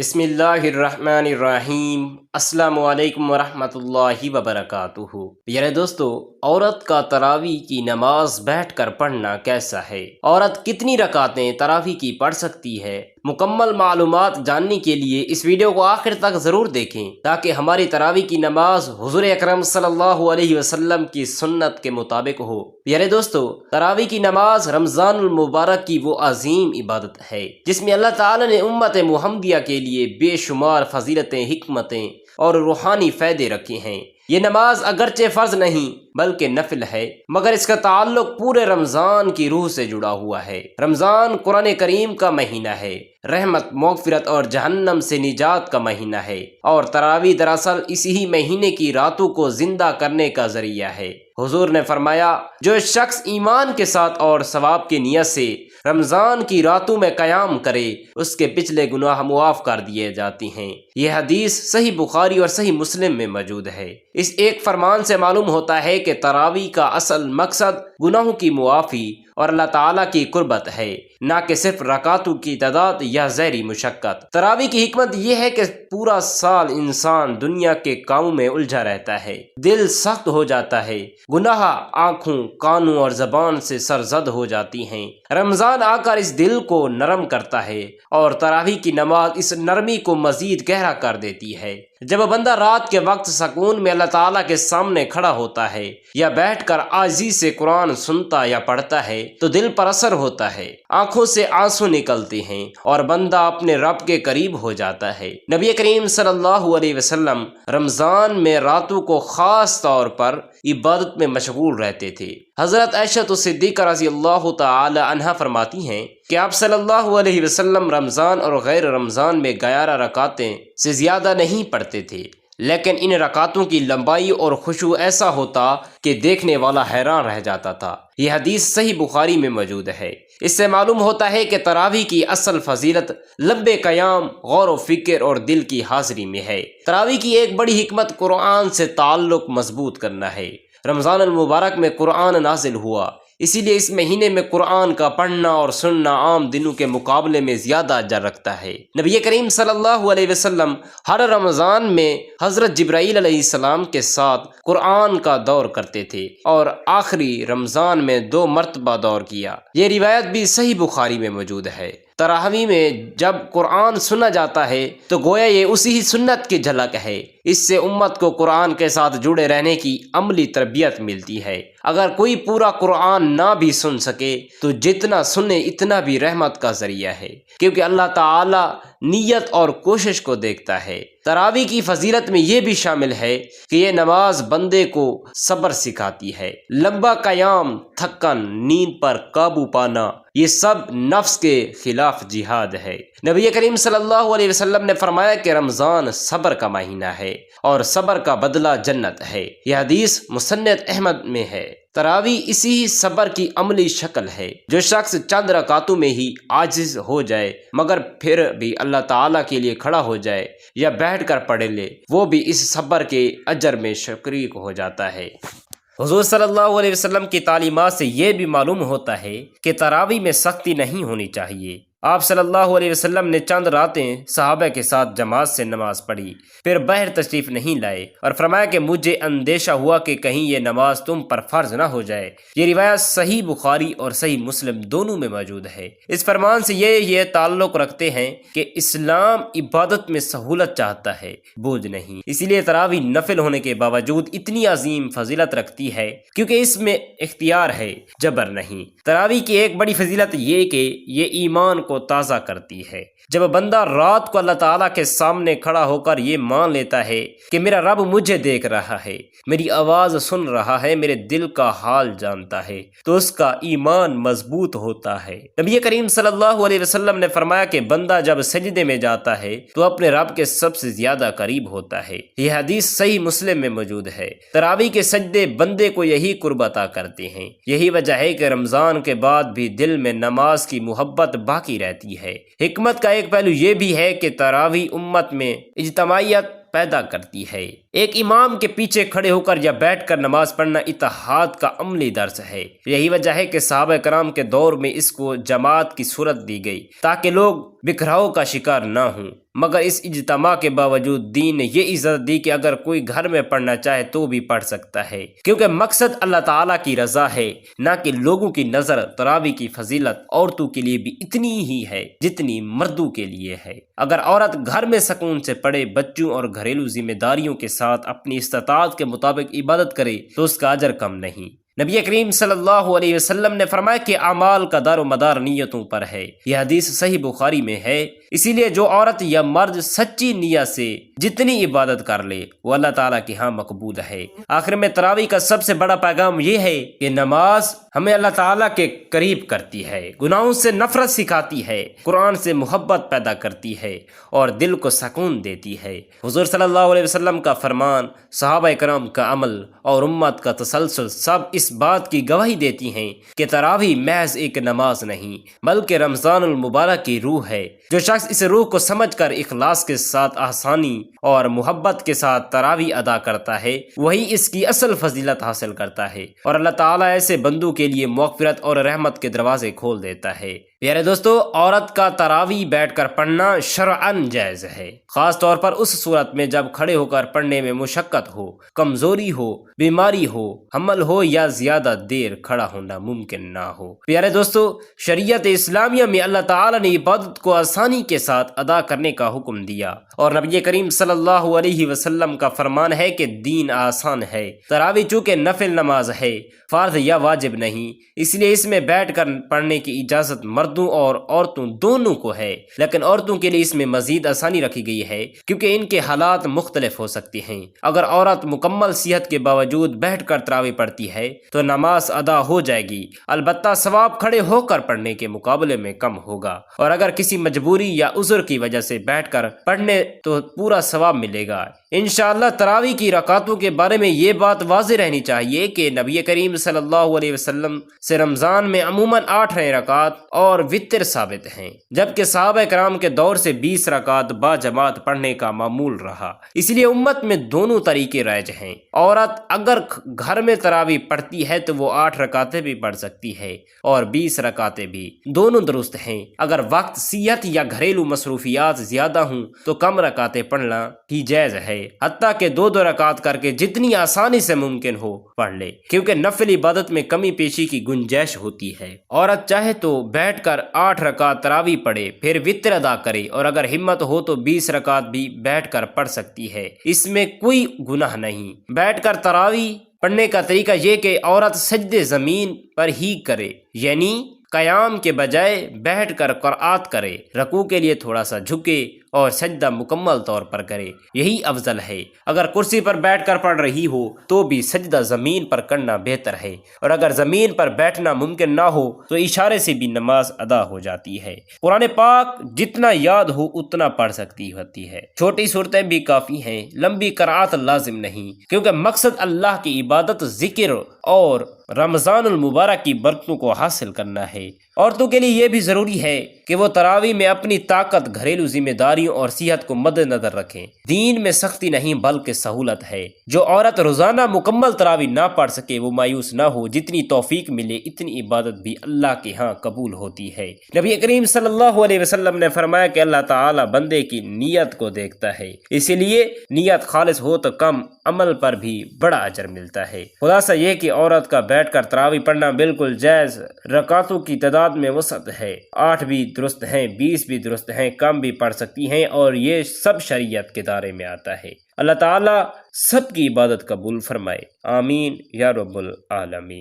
بسم اللہ الرحمن الرحیم۔ السلام علیکم ورحمۃ اللہ وبرکاتہ۔ پیارے دوستو، عورت کا تراویح کی نماز بیٹھ کر پڑھنا کیسا ہے؟ عورت کتنی رکعتیں تراویح کی پڑھ سکتی ہے؟ مکمل معلومات جاننے کے لیے اس ویڈیو کو آخر تک ضرور دیکھیں تاکہ ہماری تراویح کی نماز حضور اکرم صلی اللہ علیہ وسلم کی سنت کے مطابق ہو۔ پیارے دوستو، تراویح کی نماز رمضان المبارک کی وہ عظیم عبادت ہے جس میں اللہ تعالی نے امت محمدیہ کے لیے بے شمار فضیلتیں، حکمتیں اور روحانی فائدے رکھے ہیں۔ یہ نماز اگرچہ فرض نہیں بلکہ نفل ہے، مگر اس کا تعلق پورے رمضان کی روح سے جڑا ہوا ہے۔ رمضان قرآن کریم کا مہینہ ہے، رحمت، مغفرت اور جہنم سے نجات کا مہینہ ہے، اور تراویح دراصل اسی مہینے کی راتوں کو زندہ کرنے کا ذریعہ ہے۔ حضور نے فرمایا، جو شخص ایمان کے ساتھ اور ثواب کی نیت سے رمضان کی راتوں میں قیام کرے، اس کے پچھلے گناہ معاف کر دیے جاتے ہیں۔ یہ حدیث صحیح بخاری اور صحیح مسلم میں موجود ہے۔ اس ایک فرمان سے معلوم ہوتا ہے کہ تراویح کا اصل مقصد گناہوں کی معافی اور اللہ تعالیٰ کی قربت ہے، نہ کہ صرف رکعتوں کی تعداد یا ظاہری مشقت۔ تراویح کی حکمت یہ ہے کہ پورا سال انسان دنیا کے کاموں میں الجھا رہتا ہے، دل سخت ہو جاتا ہے، گناہ آنکھوں، کانوں اور زبان سے سرزد ہو جاتی ہیں۔ رمضان آ کر اس دل کو نرم کرتا ہے اور تراویح کی نماز اس نرمی کو مزید گہرا کر دیتی ہے۔ جب بندہ رات کے وقت سکون میں اللہ تعالیٰ کے سامنے کھڑا ہوتا ہے یا بیٹھ کر عاجزی سے قرآن سنتا یا پڑھتا ہے تو دل پر اثر ہوتا ہے، آنکھوں سے آنسو نکلتے ہیں اور بندہ اپنے رب کے قریب ہو جاتا ہے۔ نبی کریم صلی اللہ علیہ وسلم رمضان میں راتوں کو خاص طور پر عبادت میں مشغول رہتے تھے۔ حضرت عائشہ صدیقہ رضی اللہ تعالی عنہا فرماتی ہیں کہ آپ صلی اللہ علیہ وسلم رمضان اور غیر رمضان میں 11 رکعتیں سے زیادہ نہیں پڑھتے تھے، لیکن ان رکعتوں کی لمبائی اور خشوع ایسا ہوتا کہ دیکھنے والا حیران رہ جاتا تھا۔ یہ حدیث صحیح بخاری میں موجود ہے۔ اس سے معلوم ہوتا ہے کہ تراویح کی اصل فضیلت لمبے قیام، غور و فکر اور دل کی حاضری میں ہے۔ تراویح کی ایک بڑی حکمت قرآن سے تعلق مضبوط کرنا ہے۔ رمضان المبارک میں قرآن نازل ہوا، اسی لیے اس مہینے میں قرآن کا پڑھنا اور سننا عام دنوں کے مقابلے میں زیادہ اجر رکھتا ہے۔ نبی کریم صلی اللہ علیہ وسلم ہر رمضان میں حضرت جبرائیل علیہ السلام کے ساتھ قرآن کا دور کرتے تھے اور آخری رمضان میں 2 مرتبہ دور کیا۔ یہ روایت بھی صحیح بخاری میں موجود ہے۔ تراویح میں جب قرآن سنا جاتا ہے تو گویا یہ اسی سنت کی جھلک ہے۔ اس سے امت کو قرآن کے ساتھ جڑے رہنے کی عملی تربیت ملتی ہے۔ اگر کوئی پورا قرآن نہ بھی سن سکے تو جتنا سنے اتنا بھی رحمت کا ذریعہ ہے، کیونکہ اللہ تعالی نیت اور کوشش کو دیکھتا ہے۔ تراویح کی فضیلت میں یہ بھی شامل ہے کہ یہ نماز بندے کو صبر سکھاتی ہے۔ لمبا قیام، تھکن، نیند پر قابو پانا، یہ سب نفس کے خلاف جہاد ہے۔ نبی کریم صلی اللہ علیہ وسلم نے فرمایا کہ رمضان صبر کا مہینہ ہے اور صبر کا بدلہ جنت ہے۔ یہ حدیث مسند احمد میں ہے۔ تراویح اسی صبر کی عملی شکل ہے۔ جو شخص چند رکعتوں میں ہی عاجز ہو جائے مگر پھر بھی اللہ تعالیٰ کے لیے کھڑا ہو جائے یا بیٹھ کر پڑھ لے، وہ بھی اس صبر کے اجر میں شریک ہو جاتا ہے۔ حضور صلی اللہ علیہ وسلم کی تعلیمات سے یہ بھی معلوم ہوتا ہے کہ تراویح میں سختی نہیں ہونی چاہیے۔ آپ صلی اللہ علیہ وسلم نے چند راتیں صحابہ کے ساتھ جماعت سے نماز پڑھی، پھر باہر تشریف نہیں لائے اور فرمایا کہ مجھے اندیشہ ہوا کہ کہیں یہ نماز تم پر فرض نہ ہو جائے۔ یہ روایت صحیح بخاری اور صحیح مسلم دونوں میں موجود ہے۔ اس فرمان سے یہ تعلق رکھتے ہیں کہ اسلام عبادت میں سہولت چاہتا ہے، بوجھ نہیں۔ اسی لیے تراویح نفل ہونے کے باوجود اتنی عظیم فضیلت رکھتی ہے کیونکہ اس میں اختیار ہے، جبر نہیں۔ تراویح کی ایک بڑی فضیلت یہ کہ یہ ایمان کو تازہ کرتی ہے۔ جب بندہ رات کو اللہ تعالیٰ کے سامنے کھڑا ہو کر یہ مان لیتا ہے کہ میرا رب مجھے دیکھ رہا ہے، میری آواز سن رہا ہے، میرے دل کا حال جانتا ہے، تو اس کا ایمان مضبوط ہوتا ہے۔ نبی کریم صلی اللہ علیہ وسلم نے فرمایا کہ بندہ جب سجدے میں جاتا ہے تو اپنے رب کے سب سے زیادہ قریب ہوتا ہے۔ یہ حدیث صحیح مسلم میں موجود ہے۔ تراویح کے سجدے بندے کو یہی قرب عطا کرتے ہیں۔ یہی وجہ ہے کہ رمضان کے بعد بھی دل میں نماز کی محبت باقی رہتی ہے۔ حکمت کا ایک پہلو یہ بھی ہے کہ تراویح امت میں اجتماعیت پیدا کرتی ہے۔ ایک امام کے پیچھے کھڑے ہو کر یا بیٹھ کر نماز پڑھنا اتحاد کا عملی درس ہے۔ یہی وجہ ہے کہ صحابہ کرام کے دور میں اس کو جماعت کی صورت دی گئی تاکہ لوگ بکھراؤ کا شکار نہ ہوں، مگر اس اجتماع کے باوجود دین نے یہ اجازت دی کہ اگر کوئی گھر میں پڑھنا چاہے تو بھی پڑھ سکتا ہے، کیونکہ مقصد اللہ تعالیٰ کی رضا ہے، نہ کہ لوگوں کی نظر۔ تراویح کی فضیلت عورتوں کے لیے بھی اتنی ہی ہے جتنی مردوں کے لیے ہے۔ اگر عورت گھر میں سکون سے پڑھے، بچوں اور گھریلو ذمہ داریوں کے ساتھ اپنی استطاعت کے مطابق عبادت کرے تو اس کا اجر کم نہیں۔ نبی کریم صلی اللہ علیہ وسلم نے فرمایا کہ اعمال کا دار و مدار نیتوں پر ہے۔ یہ حدیث صحیح بخاری میں ہے۔ اسی لیے جو عورت یا مرد سچی نیت سے جتنی عبادت کر لے وہ اللہ تعالیٰ کے ہاں مقبول ہے۔ آخر میں تراویح کا سب سے بڑا پیغام یہ ہے کہ نماز ہمیں اللہ تعالیٰ کے قریب کرتی ہے، گناہوں سے نفرت سکھاتی ہے، قرآن سے محبت پیدا کرتی ہے اور دل کو سکون دیتی ہے۔ حضور صلی اللہ علیہ وسلم کا فرمان، صحابہ کرام کا عمل اور امت کا تسلسل سب اس بات کی گواہی دیتی ہیں کہ تراویح محض ایک نماز نہیں بلکہ رمضان المبارک کی روح ہے۔ جو شخص اس روح کو سمجھ کر اخلاص کے ساتھ آسانی اور محبت کے ساتھ تراویح ادا کرتا ہے وہی اس کی اصل فضیلت حاصل کرتا ہے، اور اللہ تعالیٰ ایسے بندوں کے لیے مغفرت اور رحمت کے دروازے کھول دیتا ہے۔ پیارے دوستو، عورت کا تراویح بیٹھ کر پڑھنا شرعاً جائز ہے، خاص طور پر اس صورت میں جب کھڑے ہو کر پڑھنے میں مشقت ہو، کمزوری ہو، بیماری ہو، حمل ہو یا زیادہ دیر کھڑا ہونا ممکن نہ ہو۔ پیارے دوستو، شریعت اسلامیہ میں اللہ تعالیٰ نے عبادت کو آسانی کے ساتھ ادا کرنے کا حکم دیا، اور نبی کریم صلی اللہ علیہ وسلم کا فرمان ہے کہ دین آسان ہے۔ تراویح چونکہ نفل نماز ہے، فرض یا واجب نہیں، اس لیے اس میں بیٹھ کر پڑھنے کی اجازت مردوں اور عورتوں دونوں کو ہے، لیکن عورتوں کے لیے اس میں مزید آسانی رکھی گئی ہے کیونکہ ان کے حالات مختلف ہو سکتے ہیں۔ اگر عورت مکمل صحت کے باوجود بیٹھ کر تراویح پڑھتی ہے تو نماز ادا ہو جائے گی، البتہ ثواب کھڑے ہو کر پڑھنے کے مقابلے میں کم ہوگا، اور اگر کسی مجبوری یا عذر کی وجہ سے بیٹھ کر پڑھنے تو پورا ثواب ملے گا۔ انشاءاللہ تراویح کی رکعتوں کے بارے میں یہ بات واضح رہنی چاہیے کہ نبی کریم صلی اللہ علیہ وسلم سے رمضان میں عموماً 8 رکعات اور وتر ثابت ہیں، جبکہ صحابہ کرام کے دور سے 20 رکعات با جماعت پڑھنے کا معمول رہا۔ اس لیے امت میں دونوں طریقے رائج ہیں۔ عورت اگر گھر میں تراویح پڑھتی ہے تو وہ 8 رکعتیں بھی پڑھ سکتی ہے اور 20 رکعتیں بھی، دونوں درست ہیں۔ اگر وقت، صحت یا گھریلو مصروفیات زیادہ ہوں تو کم رکعتیں پڑھنا ہی جائز ہے، حتیٰ کہ 2 رکعت کر کے جتنی آسانی سے ممکن ہو پڑھ لے، کیونکہ نفل عبادت میں کمی پیشی کی گنجائش ہوتی ہے۔ عورت چاہے تو بیٹھ کر 8 رکعت تراویح پڑھے پھر وتر ادا کرے، اور اگر ہمت ہو تو 20 رکعت بھی بیٹھ کر پڑھ سکتی ہے، اس میں کوئی گناہ نہیں۔ بیٹھ کر تراویح پڑھنے کا طریقہ یہ کہ عورت سجدے زمین پر ہی کرے، یعنی قیام کے بجائے بیٹھ کر قرات کرے، رکوع کے لیے تھوڑا سا جھکے اور سجدہ مکمل طور پر کرے، یہی افضل ہے۔ اگر کرسی پر بیٹھ کر پڑھ رہی ہو تو بھی سجدہ زمین پر کرنا بہتر ہے، اور اگر زمین پر بیٹھنا ممکن نہ ہو تو اشارے سے بھی نماز ادا ہو جاتی ہے۔ قرآن پاک جتنا یاد ہو اتنا پڑھ سکتی ہوتی ہے، چھوٹی صورتیں بھی کافی ہیں، لمبی قرات لازم نہیں، کیونکہ مقصد اللہ کی عبادت، ذکر اور رمضان المبارک کی برکتوں کو حاصل کرنا ہے۔ عورتوں کے لیے یہ بھی ضروری ہے کہ وہ تراویح میں اپنی طاقت، گھریلو ذمہ داریوں اور صحت کو مد نظر رکھیں۔ دین میں سختی نہیں بلکہ سہولت ہے۔ جو عورت روزانہ مکمل تراویح نہ پڑھ سکے وہ مایوس نہ ہو، جتنی توفیق ملے اتنی عبادت بھی اللہ کے ہاں قبول ہوتی ہے۔ نبی کریم صلی اللہ علیہ وسلم نے فرمایا کہ اللہ تعالیٰ بندے کی نیت کو دیکھتا ہے، اسی لیے نیت خالص ہو تو کم عمل پر بھی بڑا اجر ملتا ہے۔ خلاصہ یہ کہ عورت کا بیٹھ کر تراویح پڑھنا بالکل جائز، رکعتوں کی تعداد میں وسعت ہے، 8 بھی درست ہیں، 20 بھی درست ہیں، کم بھی پڑھ سکتی ہیں، اور یہ سب شریعت کے دائرے میں آتا ہے۔ اللہ تعالیٰ سب کی عبادت قبول فرمائے، آمین یا رب العالمین۔